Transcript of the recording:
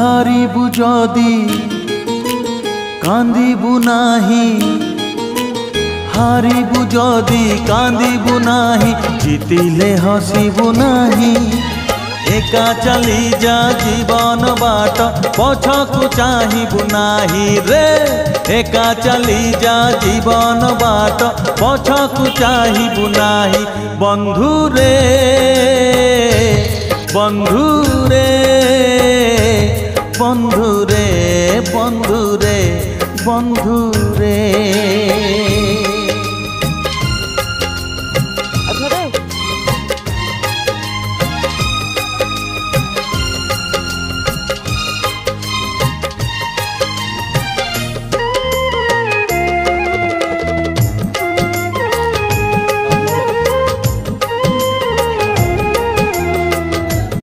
हारिबु जदि कांदिबु नाही, हारिबु जदि कांदिबु नाही, जितिले हसिबु नाही। एका चली जा जीवन बाट पछकु चाहिबु नाही रे, एका चली जा जीवन बाट पछकु चाहिबु नाही। बंधु रे बंधु रे बंधु रे बंधु रे बंधु रे।